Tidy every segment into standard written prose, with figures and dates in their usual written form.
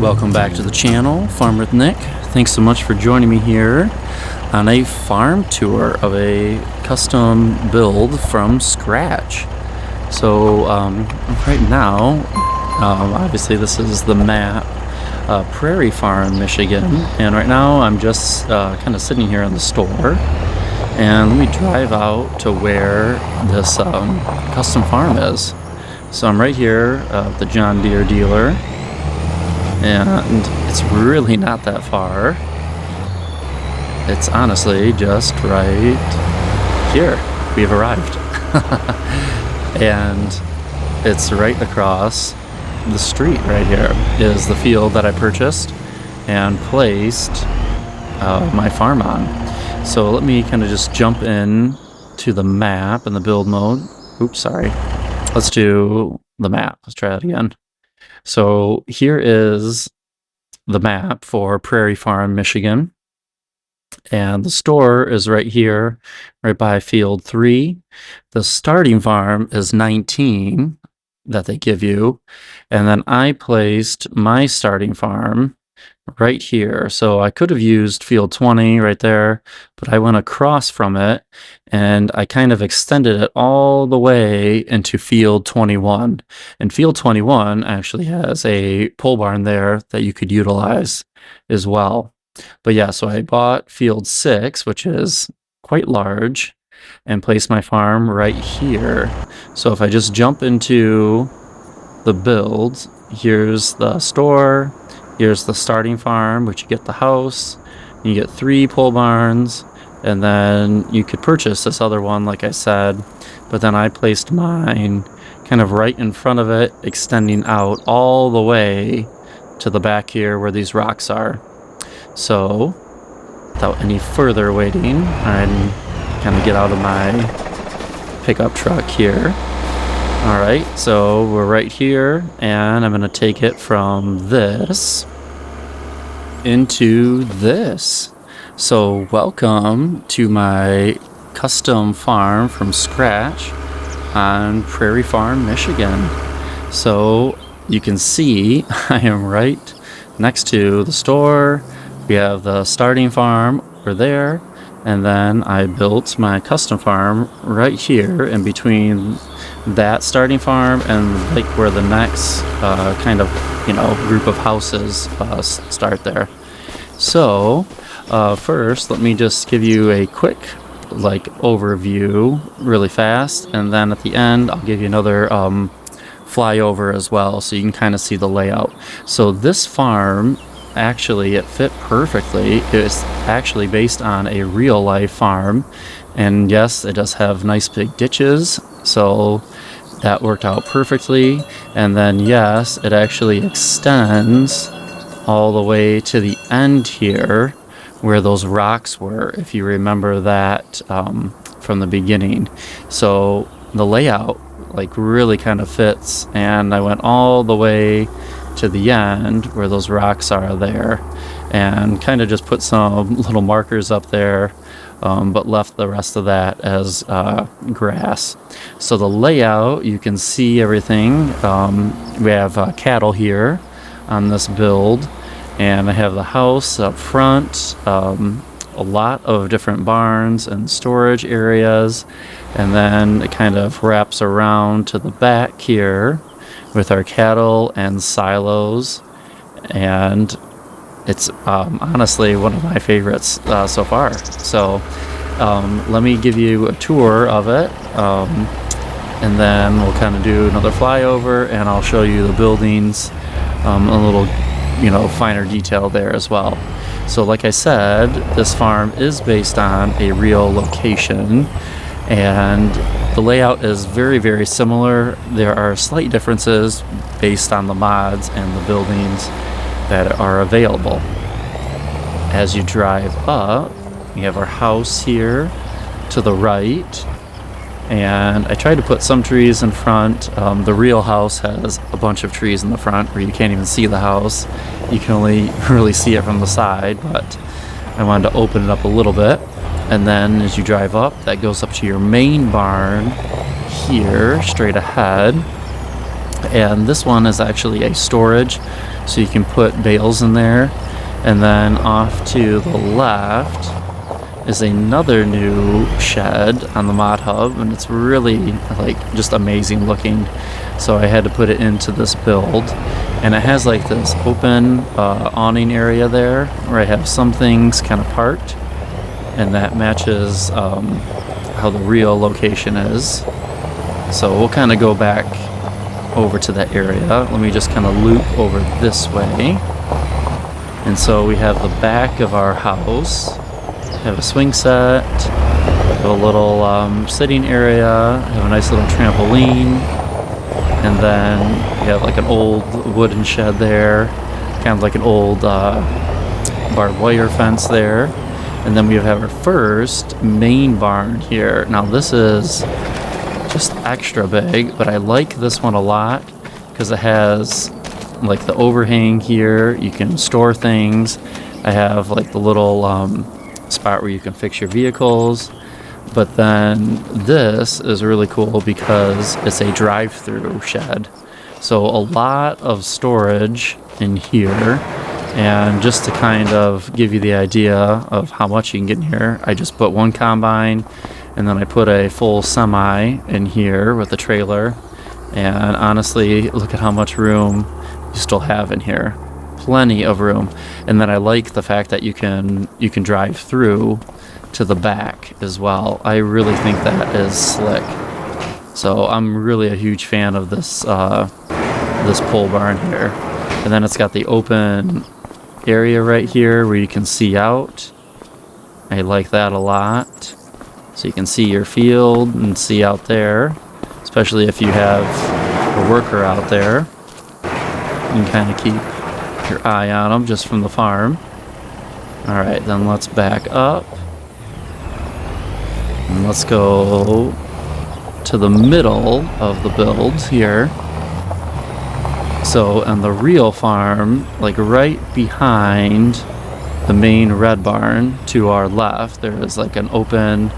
Welcome back to the channel, Farm with Nick. Thanks so much for joining me here on a farm tour of a custom build from scratch. So right now, obviously this is the map, Prairie Farm, Michigan, and right now I'm just kind of sitting here in the store, and let me drive out to where this custom farm is. So I'm right here at the John Deere dealer, and it's really not that far. It's honestly just right here. We've arrived. And it's right across the street right here is the field that I purchased and placed my farm on. So let me kind of just jump in to the map in the build mode. Oops, sorry. Let's do the map. Let's try that again. So here is the map for Prairie Farm, Michigan. And the store is right here, right by field 3. The starting farm is 19 that they give you. And then I placed my starting farm right here. So I could have used field 20 right there, but I went across from it and I kind of extended it all the way into field 21. And field 21 actually has a pole barn there that you could utilize as well. But yeah, so I bought field 6, which is quite large, and placed my farm right here. So if I just jump into the build, here's the store, here's the starting farm, which you get the house, you get 3 pole barns, and then you could purchase this other one, like I said, but then I placed mine kind of right in front of it, extending out all the way to the back here where these rocks are. So without any further waiting, I'm kind of get out of my pickup truck here. All right, so we're right here, and I'm going to take it from this into this. So welcome to my custom farm from scratch on Prairie Farm, Michigan. So you can see I am right next to the store. We have the starting farm over there, and then I built my custom farm right here in between that starting farm and like where the next kind of group of houses start there. So first, let me just give you a quick overview really fast, and then at the end I'll give you another flyover as well, so you can kind of see the layout. So this farm, actually, it fit perfectly. It's actually based on a real life farm, and yes, it does have nice big ditches, so that worked out perfectly. And then yes, it actually extends all the way to the end here where those rocks were, if you remember that from the beginning. So the layout really kind of fits, and I went all the way to the end where those rocks are there, and kind of just put some little markers up there, but left the rest of that as grass. So the layout, you can see everything. We have cattle here on this build, and I have the house up front, a lot of different barns and storage areas, and then it kind of wraps around to the back here with our cattle and silos, and it's honestly one of my favorites so far. So let me give you a tour of it, and then we'll kind of do another flyover, and I'll show you the buildings a little finer detail there as well. So like I said, this farm is based on a real location, and the layout is very, very similar. There are slight differences based on the mods and the buildings that are available. As you drive up, we have our house here to the right, and I tried to put some trees in front. The real house has a bunch of trees in the front where you can't even see the house. You can only really see it from the side, but I wanted to open it up a little bit. And then as you drive up, that goes up to your main barn here, straight ahead. And this one is actually a storage, so you can put bales in there. And then off to the left is another new shed on the mod hub, and it's really like just amazing looking. So I had to put it into this build, and it has like this open awning area there where I have some things kind of parked, and that matches how the real location is. So we'll kind of go back over to that area. Let me just kind of loop over this way. And so we have the back of our house. We have a swing set, have a little sitting area, have a nice little trampoline, and then we have like an old wooden shed there, kind of like an old barbed wire fence there. And then we have our first main barn here. Now this is just extra big, but I like this one a lot because it has like the overhang here. You can store things. I have like the little spot where you can fix your vehicles. But then this is really cool because it's a drive-through shed. So a lot of storage in here. And just to kind of give you the idea of how much you can get in here, I just put one combine, and then I put a full semi in here with the trailer. And honestly, look at how much room you still have in here. Plenty of room. And then I like the fact that you can drive through to the back as well. I really think that is slick. So I'm really a huge fan of this this pole barn here. And then it's got the open area right here where you can see out. I like that a lot. So you can see your field and see out there, especially if you have a worker out there. You can kind of keep your eye on them just from the farm. All right, then let's back up. And let's go to the middle of the build here. So on the real farm, like right behind the main red barn to our left, there is like an open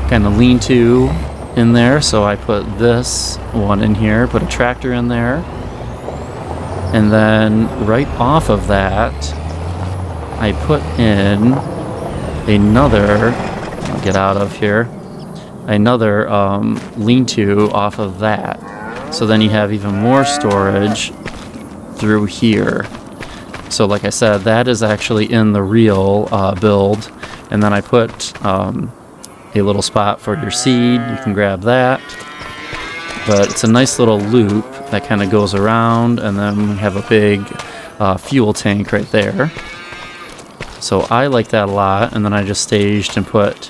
kind of lean-to in there. So I put this one in here, put a tractor in there. And then right off of that, I put in another, get out of here, another lean-to off of that. So then you have even more storage through here. So like I said, that is actually in the real build. And then I put a little spot for your seed. You can grab that. But it's a nice little loop that kind of goes around, and then we have a big fuel tank right there. So I like that a lot. And then I just staged and put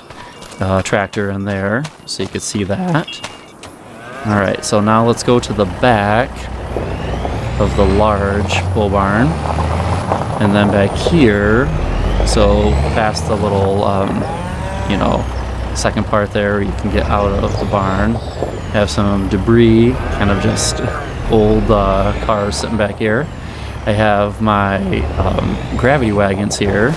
a tractor in there so you could see that. All right, so now let's go to the back of the large pole barn. And then back here, so past the little, second part there where you can get out of the barn, have some debris, kind of just old cars sitting back here. I have my gravity wagons here,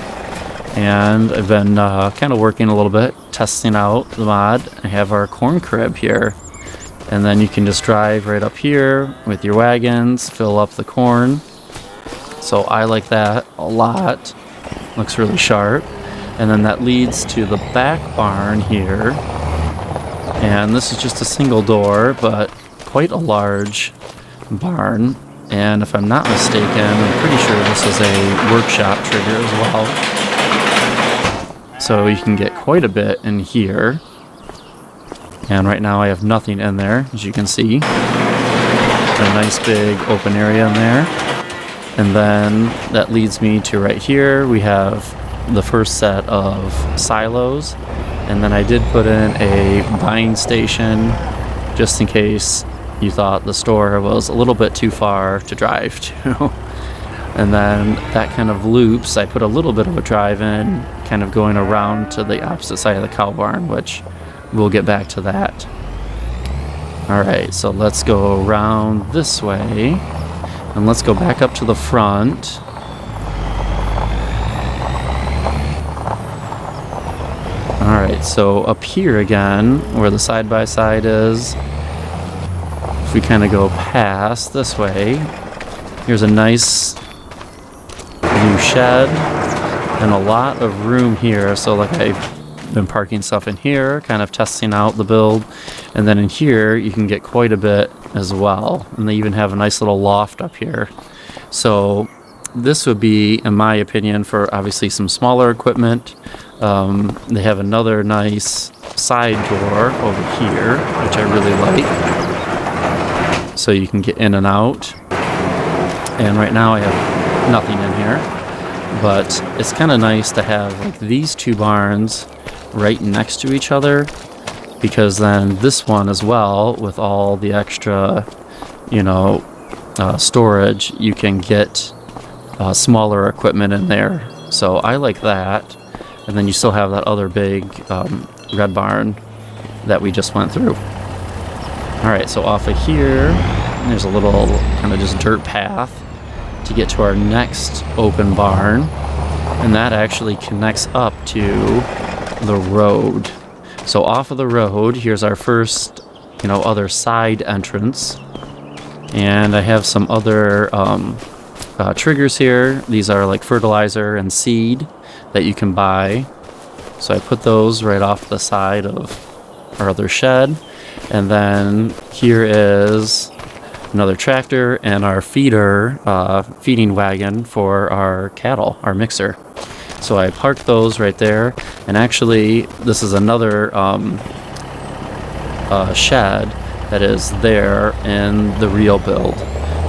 and I've been kind of working a little bit, testing out the mod. I have our corn crib here, and then you can just drive right up here with your wagons, fill up the corn. So I like that a lot. Looks really sharp. And then that leads to the back barn here. And this is just a single door, but quite a large barn. And if I'm not mistaken, I'm pretty sure this is a workshop trigger as well. So you can get quite a bit in here. And right now I have nothing in there, as you can see. A nice big open area in there. And then that leads me to right here. We have the first set of silos. And then I did put in a buying station just in case you thought the store was a little bit too far to drive to. And then that kind of loops. I put a little bit of a drive in, kind of going around to the opposite side of the cow barn, which we'll get back to that. All right, so let's go around this way. And let's go back up to the front. Alright, so up here again, where the side-by-side is, we kind of go past this way, here's a nice new shed and a lot of room here. So like I've been parking stuff in here, kind of testing out the build, and then in here you can get quite a bit as well, and they even have a nice little loft up here. So this would be, in my opinion, for obviously some smaller equipment. They have another nice side door over here, which I really like, so you can get in and out. And right now I have nothing in here, but it's kind of nice to have like these two barns right next to each other, because then this one as well, with all the extra, storage, you can get smaller equipment in there. So I like that. And then you still have that other big red barn that we just went through. All right, so off of here, there's a little kind of just dirt path to get to our next open barn, and that actually connects up to the road. So off of the road, here's our first, other side entrance, and I have some other triggers here. These are like fertilizer and seed that you can buy. So I put those right off the side of our other shed, and then here is another tractor and our feeding wagon for our cattle, our mixer. So I parked those right there, and actually this is another shed that is there in the real build.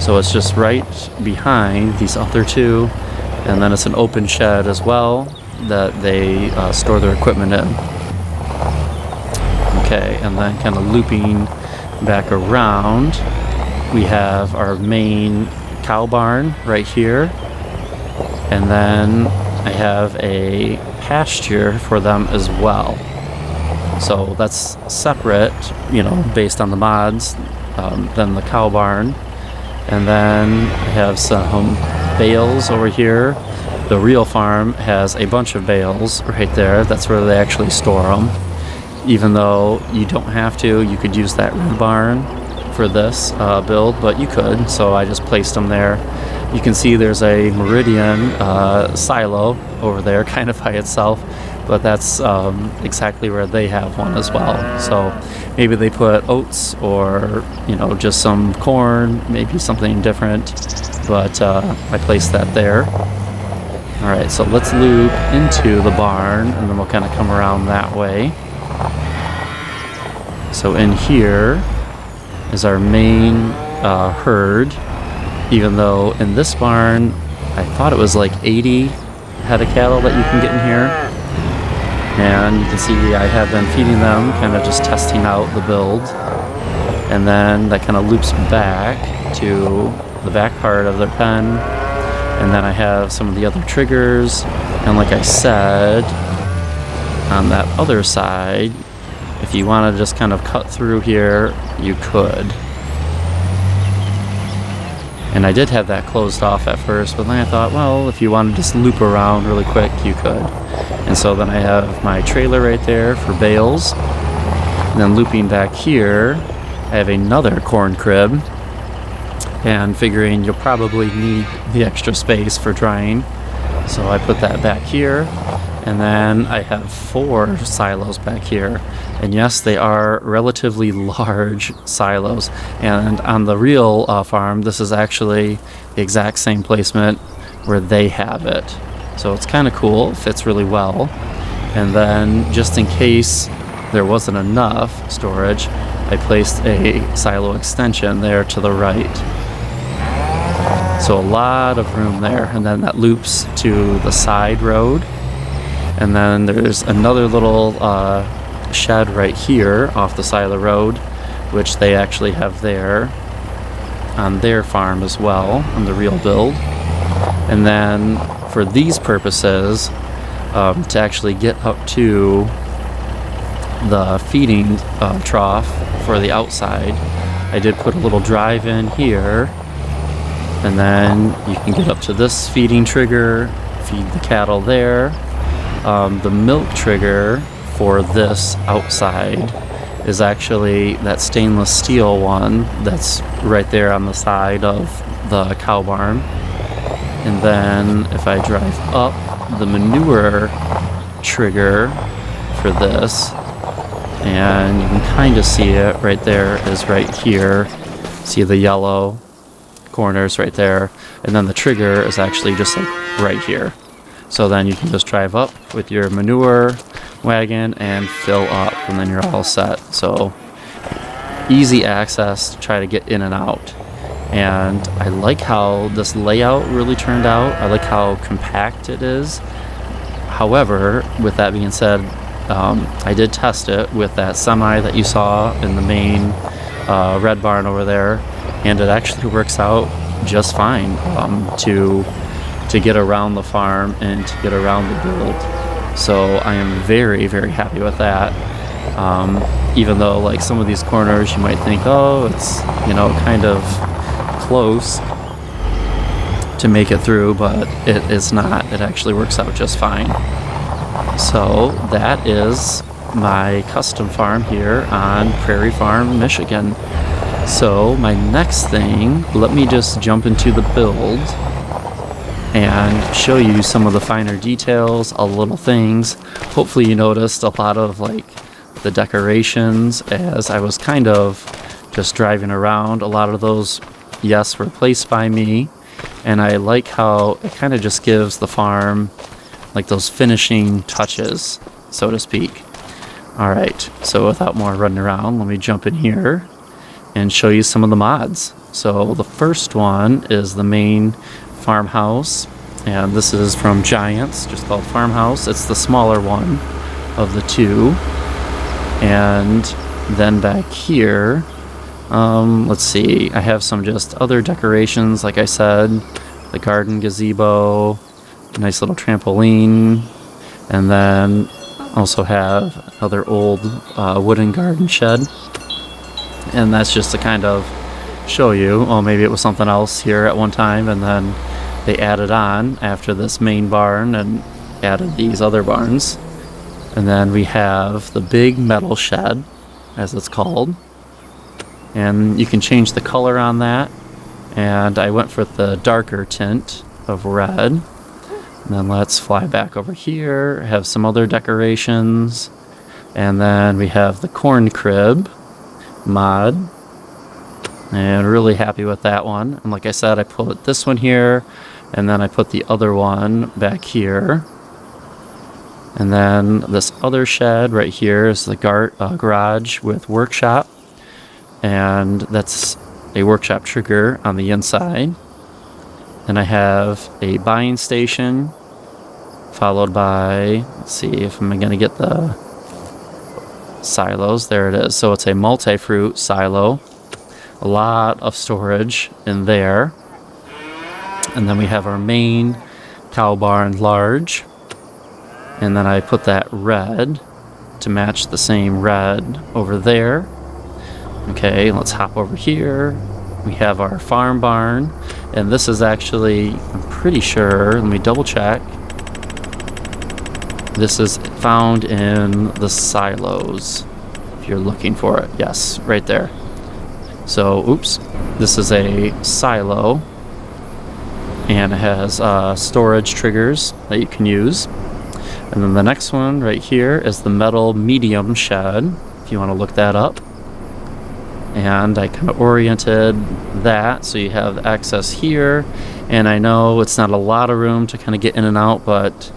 So it's just right behind these other two, and then it's an open shed as well that they store their equipment in. Okay, and then kind of looping back around, we have our main cow barn right here, and then I have a pasture for them as well. So that's separate, based on the mods, than the cow barn. And then I have some bales over here. The real farm has a bunch of bales right there. That's where they actually store them. Even though you don't have to, you could use that red barn for this build, but you could. So I just placed them there. You can see there's a Meridian silo over there, kind of by itself, but that's exactly where they have one as well. So maybe they put oats or, just some corn, maybe something different, but I placed that there. All right, so let's loop into the barn, and then we'll kind of come around that way. So in here is our main herd, even though in this barn, I thought it was like 80 head of cattle that you can get in here. And you can see I have been feeding them, kind of just testing out the build. And then that kind of loops back to the back part of their pen. And then I have some of the other triggers. And like I said, on that other side, if you want to just kind of cut through here, you could. And I did have that closed off at first, but then I thought, well, if you want to just loop around really quick, you could. And so then I have my trailer right there for bales. And then looping back here, I have another corn crib. And figuring you'll probably need the extra space for drying, so I put that back here. And then I have 4 silos back here. And yes, they are relatively large silos. And on the real farm, this is actually the exact same placement where they have it. So it's kind of cool, it fits really well. And then just in case there wasn't enough storage, I placed a silo extension there to the right. So a lot of room there. And then that loops to the side road. And then there's another little shed right here off the side of the road, which they actually have there on their farm as well, on the real build. And then for these purposes, to actually get up to the feeding trough for the outside, I did put a little drive in here, and then you can get up to this feeding trigger, feed the cattle there. The milk trigger for this outside is actually that stainless steel one that's right there on the side of the cow barn. And then if I drive up, the manure trigger for this, and you can kind of see it right there, is right here. See the yellow corners right there, and then the trigger is actually just like right here. So then you can just drive up with your manure wagon and fill up, and then you're all set. So easy access to try to get in and out. And I like how this layout really turned out. I like how compact it is. However, with that being said, I did test it with that semi that you saw in the main red barn over there, and it actually works out just fine to get around the farm and to get around the build. So I am very, very happy with that. Even though like some of these corners you might think, oh, it's kind of close to make it through, but it is not. It actually works out just fine. So that is my custom farm here on Prairie Farm, Michigan. So my next thing, let me just jump into the build and show you some of the finer details, all the little things. Hopefully you noticed a lot of like the decorations as I was kind of just driving around. A lot of those, yes, were placed by me, and I like how it kind of just gives the farm like those finishing touches, so to speak. All right, so without more running around, let me jump in here and show you some of the mods. So the first one is the main farmhouse, and this is from Giants, just called Farmhouse. It's the smaller one of the two. And then back here, let's see, I have some just other decorations, like I said, the garden gazebo, nice little trampoline, and then also have another old wooden garden shed. And that's just to kind of show you, oh, maybe it was something else here at one time, and then they added on after this main barn and added these other barns. And then we have the big metal shed, as it's called, and you can change the color on that, and I went for the darker tint of red. And then let's fly back over here, have some other decorations, and then we have the corn crib mod, and really happy with that one. And like I said, I put this one here, and then I put the other one back here. And then this other shed right here is the garage with workshop, and that's a workshop trigger on the inside. And I have a buying station, followed by, let's see if I'm going to get the silos. There it is. So it's a multi-fruit silo. A lot of storage in there. And then we have our main cow barn large. And then I put that red to match the same red over there. Okay, let's hop over here. We have our farm barn, and this is actually, I'm pretty sure, let me double check. This is found in the silos, if you're looking for it. Yes, right there. So, oops, this is a silo, and it has storage triggers that you can use. And then the next one right here is the metal medium shed, if you want to look that up. And I kind of oriented that so you have access here. And I know it's not a lot of room to kind of get in and out, but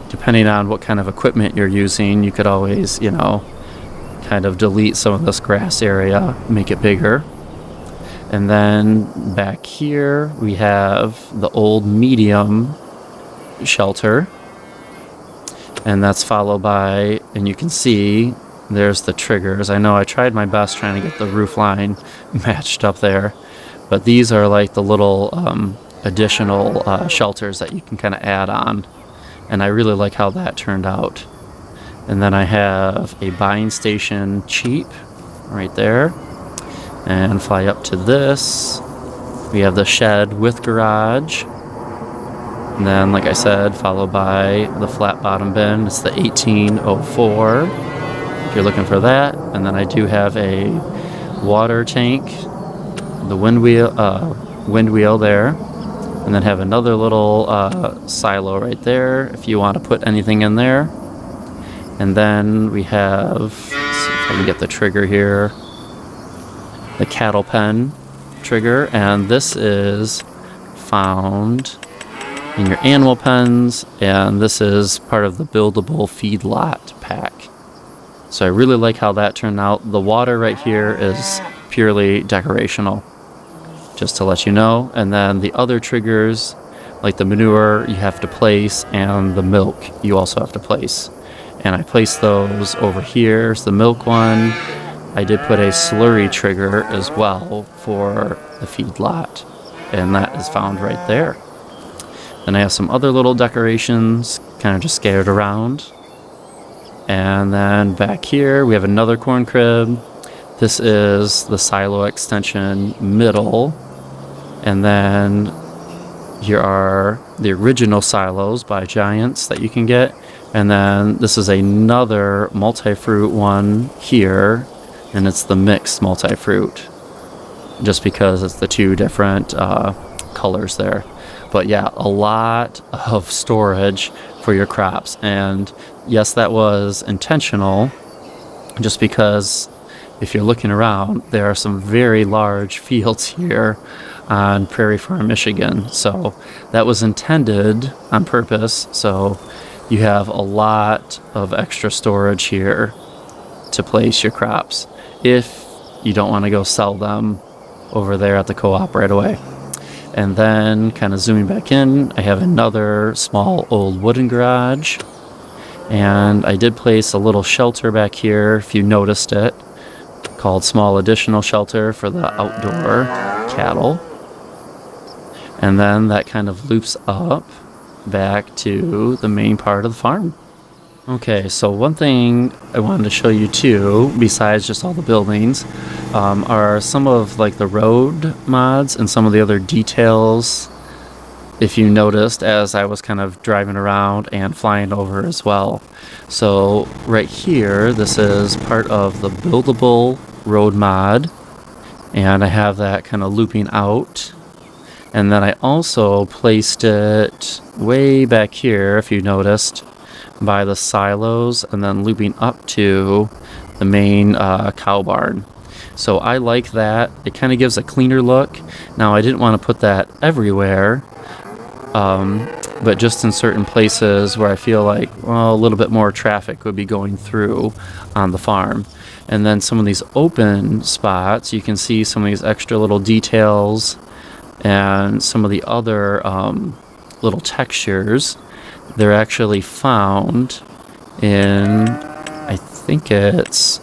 depending on what kind of equipment you're using, you could always, kind of delete some of this grass area, make it bigger. And then back here we have the old medium shelter. And that's followed by, and you can see there's the triggers. I know I tried my best trying to get the roof line matched up there, but these are like the little additional shelters that you can kind of add on, and I really like how that turned out. And then I have a buying station cheap right there, and fly up to this. We have the shed with garage. And then, like I said, followed by the flat bottom bin. It's the 1804. if you're looking for that. And then I do have a water tank, the wind wheel there, and then have another little silo right there if you want to put anything in there. And then we have, let's see if I can get the trigger here, the cattle pen trigger, and this is found in your animal pens, and this is part of the buildable feedlot pack. So I really like how that turned out. The water right here is purely decorational, just to let you know. And then the other triggers, like the manure, you have to place, and the milk you also have to place. And I placed those over here. It's the milk one. I did put a slurry trigger as well for the feedlot, and that is found right there. Then I have some other little decorations kind of just scattered around. And then back here we have another corn crib. This is the silo extension middle. And then here are the original silos by Giants that you can get. And then this is another multi-fruit one here, and it's the mixed multi-fruit, just because it's the two different colors there. But yeah, a lot of storage for your crops. And yes, that was intentional, just because if you're looking around, there are some very large fields here on Prairie Farm, Michigan. So that was intended on purpose. So you have a lot of extra storage here to place your crops if you don't want to go sell them over there at the co-op right away. And then kind of zooming back in, I have another small old wooden garage. And I did place a little shelter back here, if you noticed it, called Small Additional Shelter for the outdoor cattle. And then that kind of loops up back to the main part of the farm. Okay, so one thing I wanted to show you too, besides just all the buildings, are some of like the road mods and some of the other details, if you noticed, as I was kind of driving around and flying over as well. So right here, this is part of the buildable road mod, and I have that kind of looping out. And then I also placed it way back here, if you noticed, by the silos, and then looping up to the main cow barn. So I like that. It kind of gives a cleaner look. Now I didn't want to put that everywhere, but just in certain places where I feel like, well, a little bit more traffic would be going through on the farm. And then some of these open spots, you can see some of these extra little details and some of the other little textures. They're actually found in, I think it's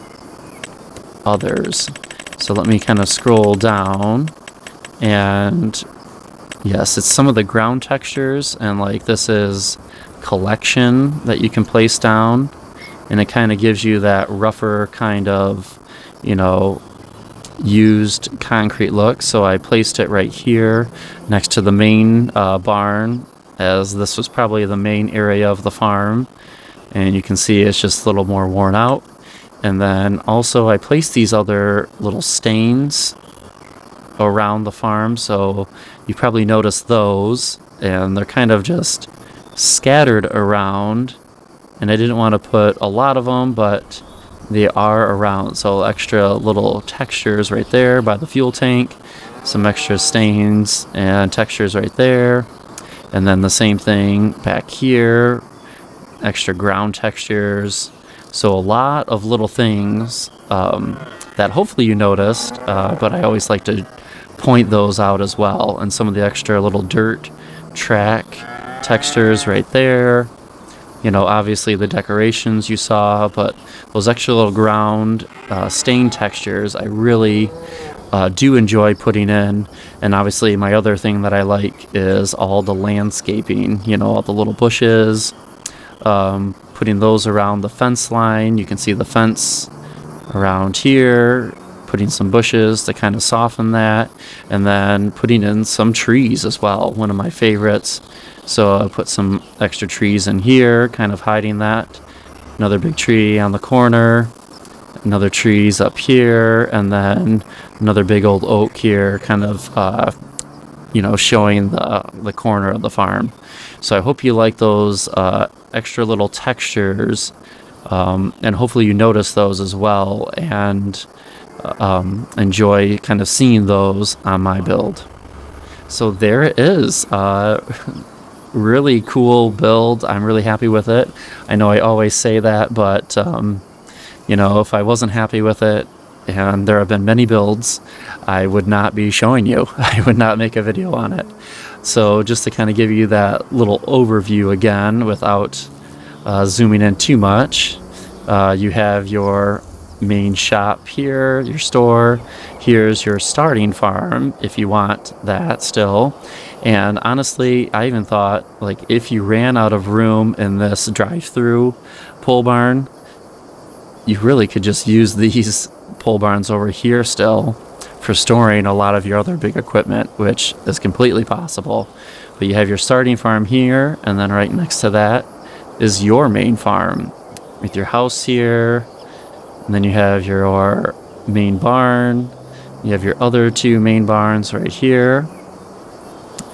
others. So let me kind of scroll down, and yes, it's some of the ground textures, and like this is collection that you can place down, and it kind of gives you that rougher kind of, you know, used concrete look. So I placed it right here next to the main barn, as this was probably the main area of the farm, and you can see it's just a little more worn out. And then also I placed these other little stains around the farm, so you probably noticed those, and they're kind of just scattered around, and I didn't want to put a lot of them, but they are around. So extra little textures right there by the fuel tank, some extra stains and textures right there. And then the same thing back here, extra ground textures. So a lot of little things that hopefully you noticed, but I always like to point those out as well. And some of the extra little dirt track textures right there. You know, obviously the decorations you saw, but those extra little ground stain textures I really do enjoy putting in. And obviously my other thing that I like is all the landscaping, you know, all the little bushes, putting those around the fence line. You can see the fence around here, putting some bushes to kind of soften that, and then putting in some trees as well, one of my favorites. So I put some extra trees in here, kind of hiding that. Another big tree on the corner. another trees up here, and then another big old oak here, kind of showing the corner of the farm. So I hope you like those extra little textures, and hopefully you notice those as well, and enjoy kind of seeing those on my build. So there it is. Really cool build. I'm really happy with it. I know I always say that, but if I wasn't happy with it, and there have been many builds, I would not be showing you. I would not make a video on it. So just to kind of give you that little overview again without zooming in too much, you have your main shop here, your store. Here's your starting farm if you want that still. And honestly, I even thought, like, if you ran out of room in this drive-through pole barn, you really could just use these pole barns over here still for storing a lot of your other big equipment, which is completely possible. But you have your starting farm here, and then right next to that is your main farm with your house here, and then you have your main barn. You have your other two main barns right here,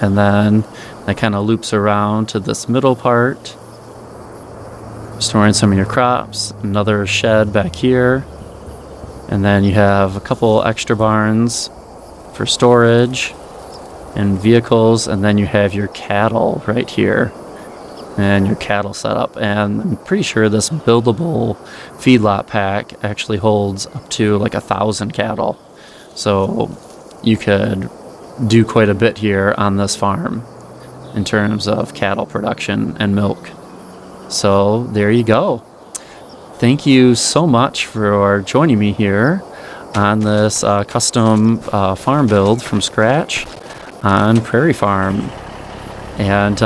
and then that kind of loops around to this middle part, storing some of your crops. Another shed back here, and then you have a couple extra barns for storage and vehicles, and then you have your cattle right here and your cattle setup. And I'm pretty sure this buildable feedlot pack actually holds up to like 1,000 cattle, so you could do quite a bit here on this farm in terms of cattle production and milk. So there you go. Thank you so much for joining me here on this custom farm build from scratch on Prairie Farm. And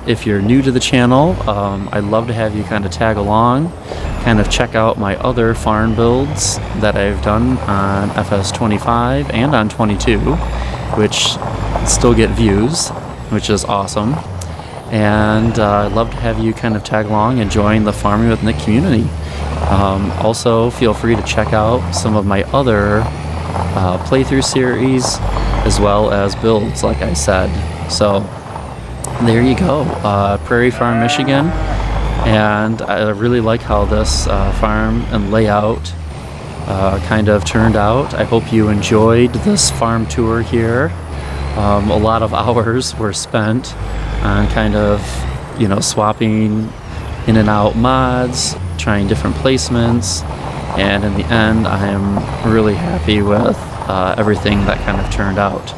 if you're new to the channel, I'd love to have you kind of tag along, kind of check out my other farm builds that I've done on FS25 and on 22, which still get views, which is awesome. And I'd love to have you kind of tag along and join the Farming with Nick community. Also, feel free to check out some of my other playthrough series, as well as builds, like I said. So there you go, Prairie Farm, Michigan. And I really like how this farm and layout kind of turned out. I hope you enjoyed this farm tour here. A lot of hours were spent on kind of, swapping in and out mods, trying different placements, and in the end, I am really happy with everything that kind of turned out.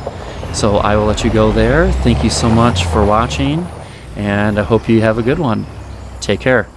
So I will let you go there. Thank you so much for watching, and I hope you have a good one. Take care.